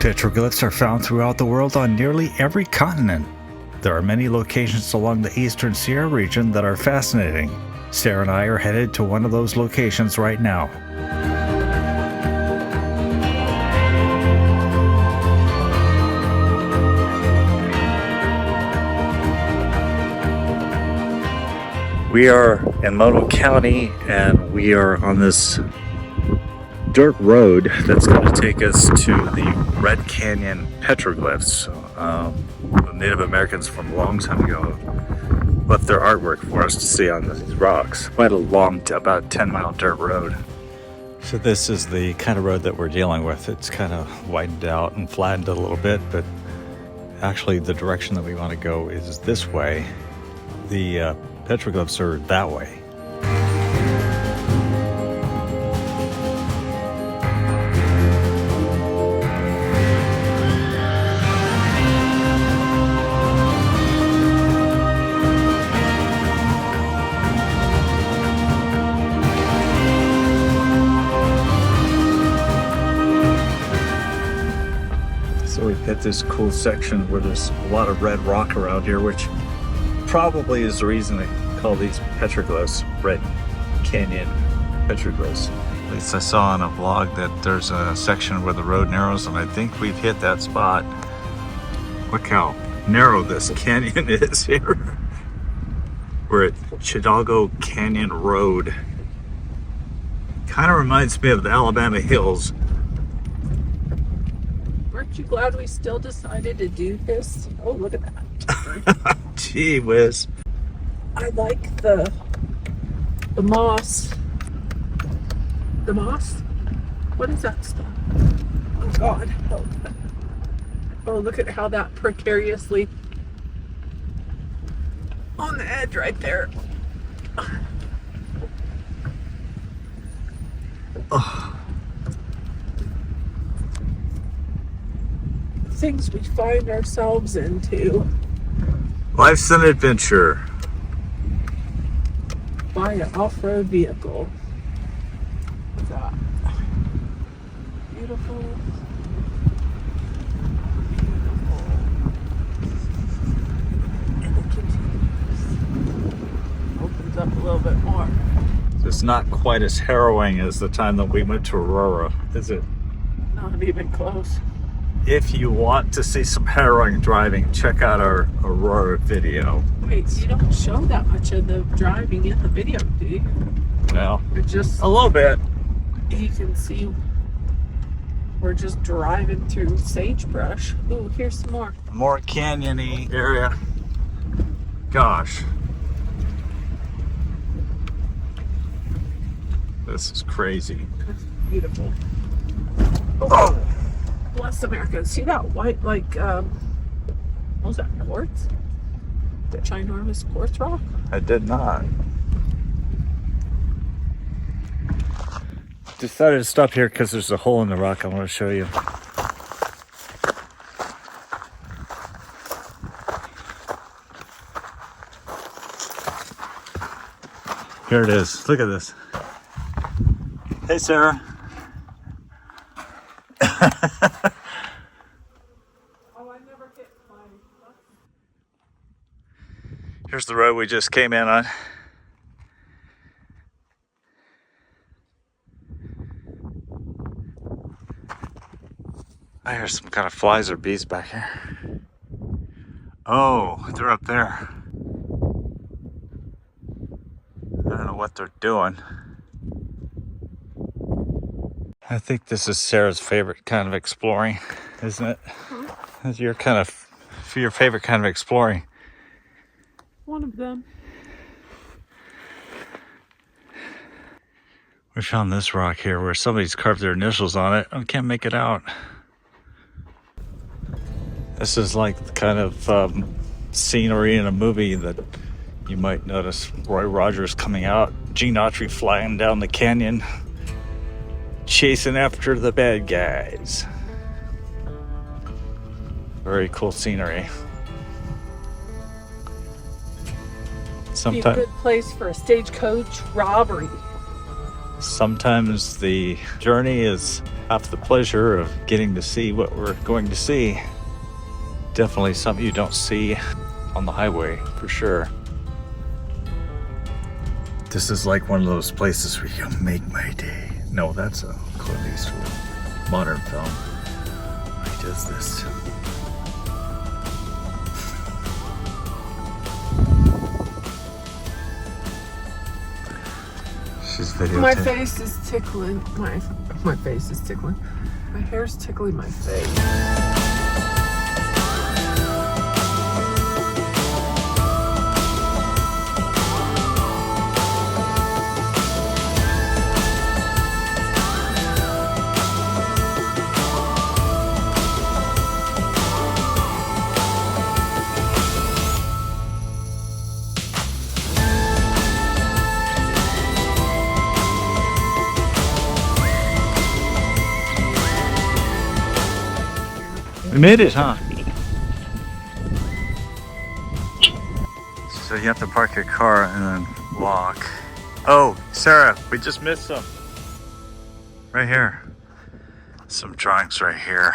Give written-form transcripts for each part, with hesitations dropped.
Petroglyphs are found throughout the world on nearly every continent. There are many locations along the eastern Sierra region that are fascinating. Sarah and I are headed to one of those locations right now. We are in Mammoth County and we are on this dirt road that's going to take us to the Red Canyon Petroglyphs. The Native Americans from a long time ago left their artwork for us to see on these rocks. Quite a long, about 10-mile dirt road. So this is the kind of road that we're dealing with. It's kind of widened out and flattened a little bit, but actually the direction that we want to go is this way. The petroglyphs are that way. So we've hit this cool section where there's a lot of red rock around here, which probably is the reason they call these petroglyphs Red Canyon Petroglyphs. At least I saw on a vlog that there's a section where the road narrows, and I think we've hit that spot. Look how narrow this canyon is here. We're at Chidago Canyon Road. Kind of reminds me of the Alabama hills. Aren't you glad we still decided to do this? Oh, look at that. Gee whiz. I like the moss. The moss? What is that stuff? Oh God. Oh, look at how that precariously on the edge right there. Oh. Things we find ourselves into. Life's an adventure. Buy an off-road vehicle. What's that? Beautiful. Beautiful. And it continues. Opens up a little bit more. It's not quite as harrowing as the time that we went to Aurora, is it? Not even close. If you want to see some harrowing driving, check out our Aurora video. Wait, you don't show that much of the driving in the video, do you? No. It's just A little bit. you can see we're just driving through sagebrush. Ooh, here's some more. More canyon-y area. Gosh. This is crazy. That's beautiful. Oh! Bless America. See that white, like, what was that, quartz? The ginormous quartz rock? I did not. Decided to stop here because there's a hole in the rock I want to show you. Here it is. Look at this. Hey, Sarah. Here's the road we just came in on. I hear some kind of flies or bees back here. Oh, they're up there. I don't know what they're doing. I think this is Sarah's favorite kind of exploring, isn't it? It's your favorite kind of exploring. One of them. We found this rock here where somebody's carved their initials on it. I can't make it out. This is like the kind of scenery in a movie that you might notice Roy Rogers coming out, Gene Autry flying down the canyon, chasing after the bad guys. Very cool scenery. Be a good place for a stagecoach robbery. Sometimes the journey is have the pleasure of getting to see what we're going to see. Definitely something you don't see on the highway, for sure. This is like one of those places where you can make my day. No, that's a Clint Eastwood modern film. He does this. She's videotaping. My face is tickling. My face is tickling. My hair's tickling my face. We made it, huh? So you have to park your car and then walk. Oh, Sarah, we just missed some. Right here. Some drawings right here.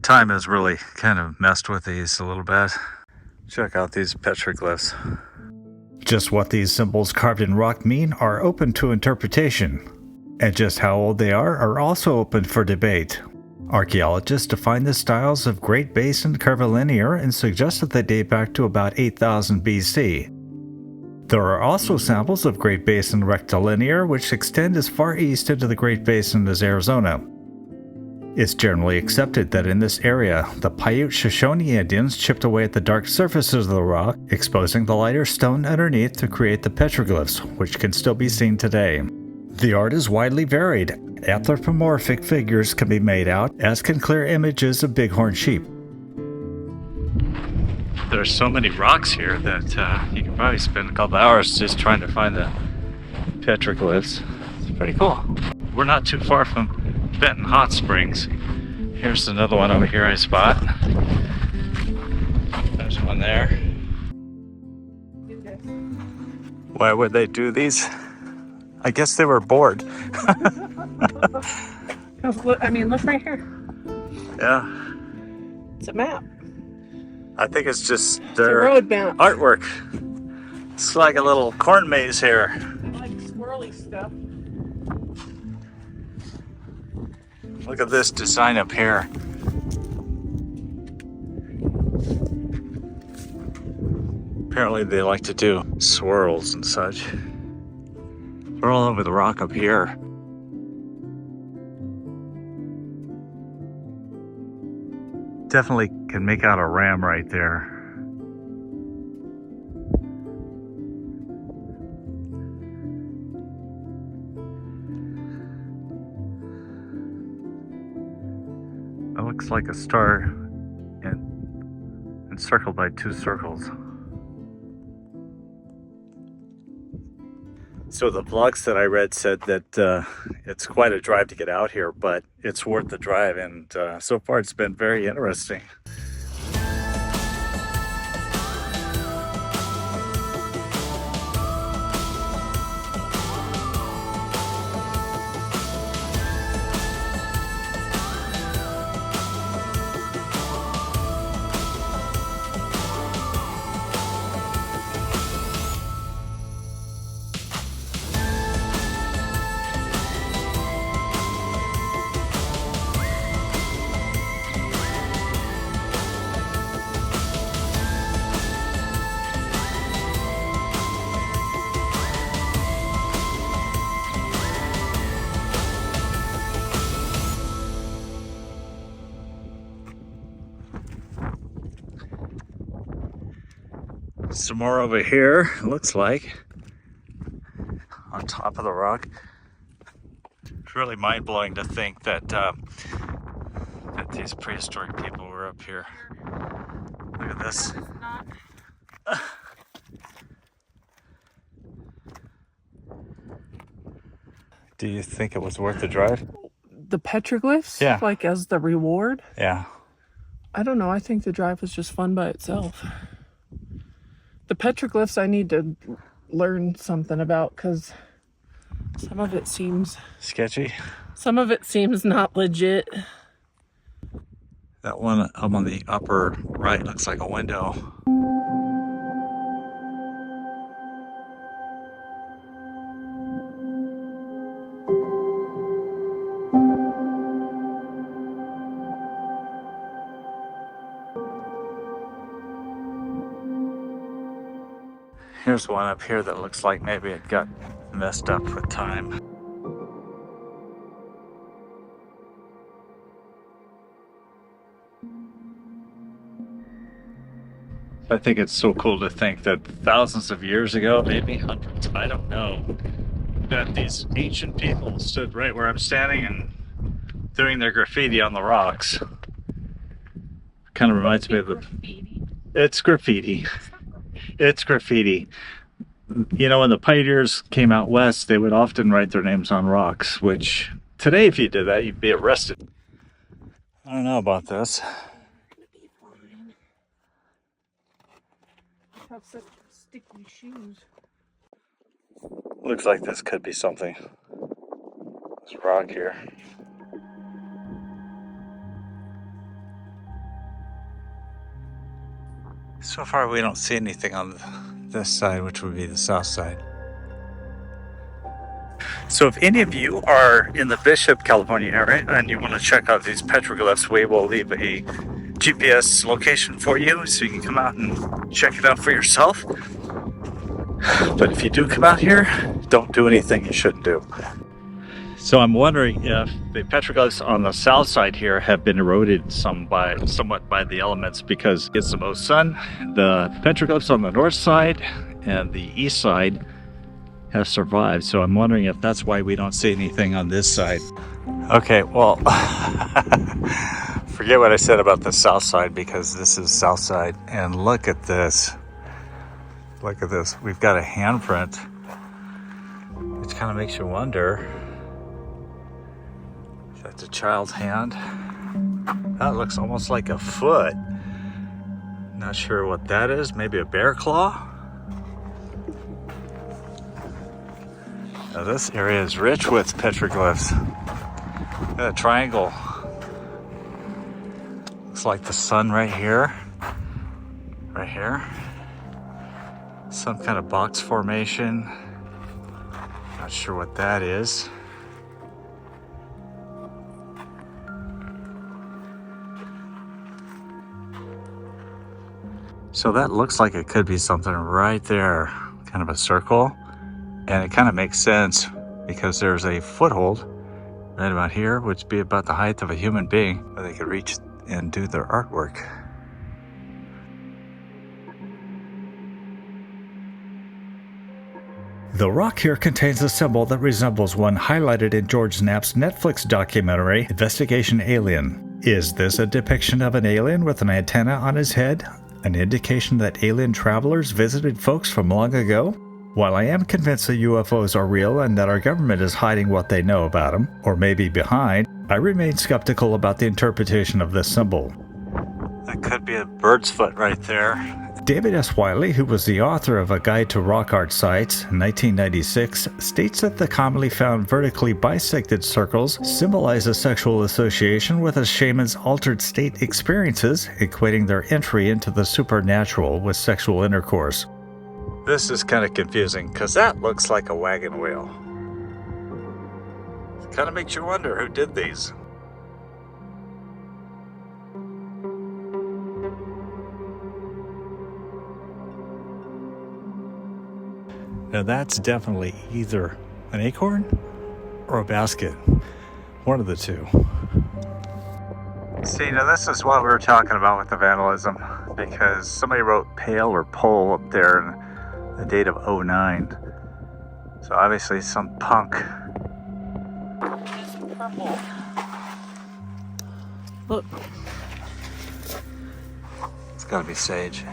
Time has really kind of messed with these a little bit. Check out these petroglyphs. Just what these symbols carved in rock mean are open to interpretation. And just how old they are also open for debate. Archaeologists define the styles of Great Basin curvilinear and suggest that they date back to about 8000 BC. There are also samples of Great Basin rectilinear which extend as far east into the Great Basin as Arizona. It's generally accepted that in this area, the Paiute Shoshone Indians chipped away at the dark surfaces of the rock, exposing the lighter stone underneath to create the petroglyphs, which can still be seen today. The art is widely varied. Anthropomorphic figures can be made out, as can clear images of bighorn sheep. There's so many rocks here that you can probably spend a couple hours just trying to find the petroglyphs. It's pretty cool. We're not too far from Benton Hot Springs. Here's another one over here I spot. There's one there. Why would they do these? I guess they were bored. I mean, look right here. Yeah. It's a map. I think it's just It's a their road map. artwork. It's like a little corn maze here. I like swirly stuff. Look at this design up here. Apparently they like to do swirls and such. They're all over the rock up here. Definitely can make out a ram right there. That looks like a star encircled by two circles. So the blogs that I read said that it's quite a drive to get out here, but it's worth the drive, and so far it's been very interesting. Some more over here, it looks like, on top of the rock. It's really mind-blowing to think that that these prehistoric people were up here. Look at this. Do you think it was worth the drive? The petroglyphs? Yeah. Like as the reward? Yeah. I don't know. I think the drive was just fun by itself. The petroglyphs I need to learn something about because Some of it seems sketchy. Some of it seems not legit. That one up on the upper right looks like a window. Here's one up here that looks like maybe it got messed up with time. I think it's so cool to think that thousands of years ago, maybe hundreds, I don't know, that these ancient people stood right where I'm standing and doing their graffiti on the rocks. Kind of reminds me of the... It's graffiti. It's graffiti. You know, when the pioneers came out west, they would often write their names on rocks, which today, if you did that, you'd be arrested. I don't know about this. Have such sticky shoes. Looks like this could be something. This rock here. So far we don't see anything on this side, which would be the south side. So if any of you are in the Bishop, California area and you want to check out these petroglyphs, we will leave a GPS location for you so you can come out and check it out for yourself. But if you do come out here, don't do anything you shouldn't do. So I'm wondering if the petroglyphs on the south side here have been eroded somewhat by the elements because it's the most sun. The petroglyphs on the north side and the east side have survived. So I'm wondering if that's why we don't see anything on this side. Okay, well, forget what I said about the south side because this is south side. And look at this. Look at this. We've got a handprint, which kind of makes you wonder. That's a child's hand. That looks almost like a foot. Not sure what that is. Maybe a bear claw? Now this area is rich with petroglyphs. Look at a triangle. Looks like the sun right here. Right here. Some kind of box formation. Not sure what that is. So that looks like it could be something right there, kind of a circle. And it kind of makes sense because there's a foothold right about here, which would be about the height of a human being, where they could reach and do their artwork. The rock here contains a symbol that resembles one highlighted in George Knapp's Netflix documentary, Investigation Alien. Is this a depiction of an alien with an antenna on his head? An indication that alien travelers visited folks from long ago? While I am convinced that UFOs are real and that our government is hiding what they know about them, or maybe behind, I remain skeptical about the interpretation of this symbol. That could be a bird's foot right there. David S. Wiley, who was the author of A Guide to Rock Art Sites, 1996, states that the commonly found vertically bisected circles symbolize a sexual association with a shaman's altered state experiences, equating their entry into the supernatural with sexual intercourse. This is kind of confusing because that looks like a wagon wheel. It kind of makes you wonder who did these. Now that's definitely either an acorn or a basket. One of the two. See, now this is what we were talking about with the vandalism, because somebody wrote pale or pole up there in the date of 09. So obviously some punk. It's purple. Look. It's gotta be sage.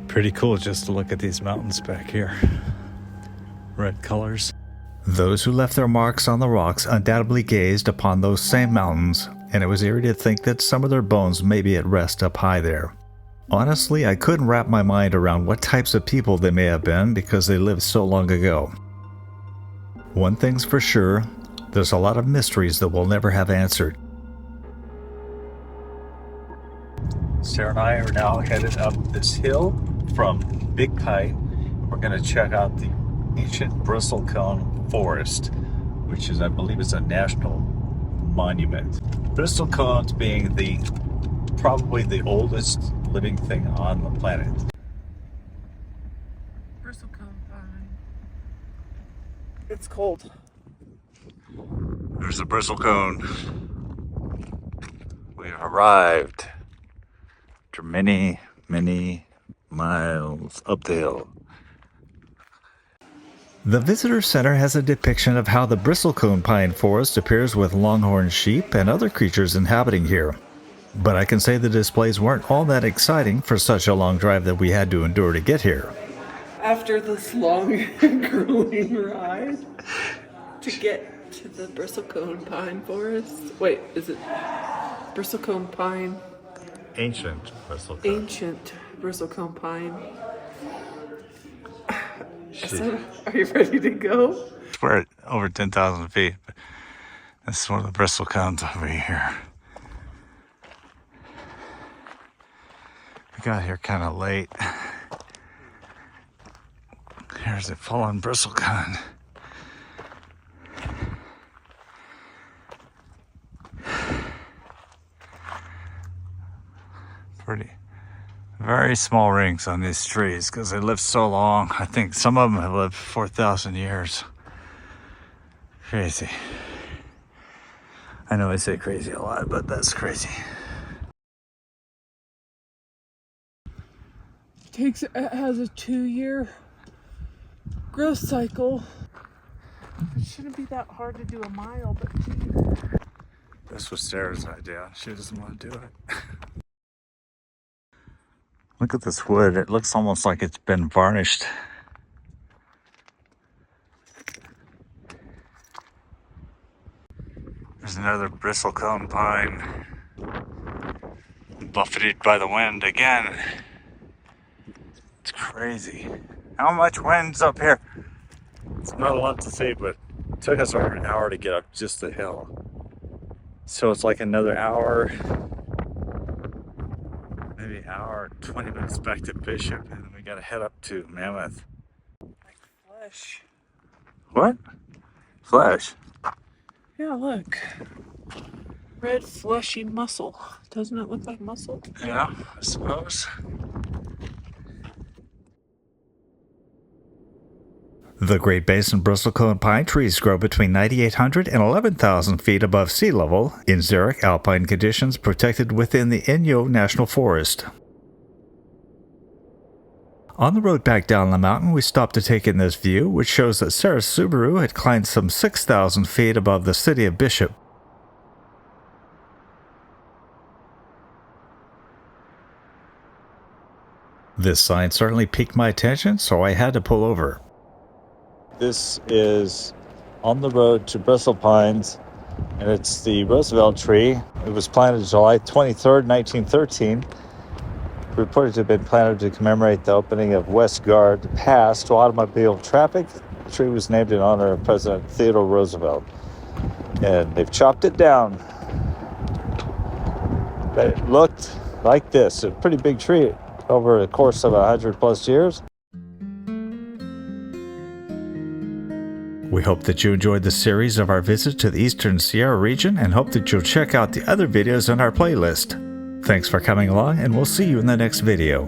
Pretty cool just to look at these mountains back here. Red colors. Those who left their marks on the rocks undoubtedly gazed upon those same mountains and it was eerie to think that some of their bones may be at rest up high there. Honestly, I couldn't wrap my mind around what types of people they may have been because they lived so long ago. One thing's for sure, there's a lot of mysteries that we'll never have answered. Sarah and I are now headed up this hill from Big Pine. We're going to check out the ancient bristlecone forest, which is, I believe, is a national monument. Bristlecones being probably the oldest living thing on the planet. Bristlecone pine. It's cold. There's the bristlecone. We arrived after many, many miles up the hill. The Visitor Center has a depiction of how the bristlecone pine forest appears with longhorn sheep and other creatures inhabiting here. But I can say the displays weren't all that exciting for such a long drive that we had to endure to get here. After this long, grueling ride to get to the bristlecone pine forest. Wait, is it bristlecone pine? Ancient bristlecone. Ancient bristlecone pine. So, are you ready to go? We're at over 10,000 feet. But this is one of the bristlecones over here. We got here kind of late. Here's a fallen bristlecone. Pretty. Very small rings on these trees because they lived so long. I think some of them have lived 4,000 years. Crazy. I know I say crazy a lot, but that's crazy. It has a 2-year growth cycle. It shouldn't be that hard to do a mile, but geez. This was Sarah's idea. She doesn't want to do it. Look at this wood. It looks almost like it's been varnished. There's another bristlecone pine. Buffeted by the wind again. It's crazy. How much wind's up here? It's not a lot to say, but it took us over an hour to get up just the hill. So it's like another hour, maybe an hour, 20 minutes back to Bishop, and then we gotta head up to Mammoth. Like flesh. What? Flesh? Yeah, look. Red fleshy muscle. Doesn't it look like muscle? Yeah, I suppose. The Great Basin bristlecone pine trees grow between 9,800 and 11,000 feet above sea level in xeric alpine conditions protected within the Inyo National Forest. On the road back down the mountain, we stopped to take in this view, which shows that Sarah's Subaru had climbed some 6,000 feet above the city of Bishop. This sign certainly piqued my attention, so I had to pull over. This is on the road to Bristle Pines, and it's the Roosevelt tree. It was planted July 23rd, 1913. Reported to have been planted to commemorate the opening of West Guard Pass to automobile traffic. The tree was named in honor of President Theodore Roosevelt. And they've chopped it down. But it looked like this, a pretty big tree over the course of 100 plus years. We hope that you enjoyed the series of our visit to the Eastern Sierra region and hope that you'll check out the other videos on our playlist. Thanks for coming along, and we'll see you in the next video.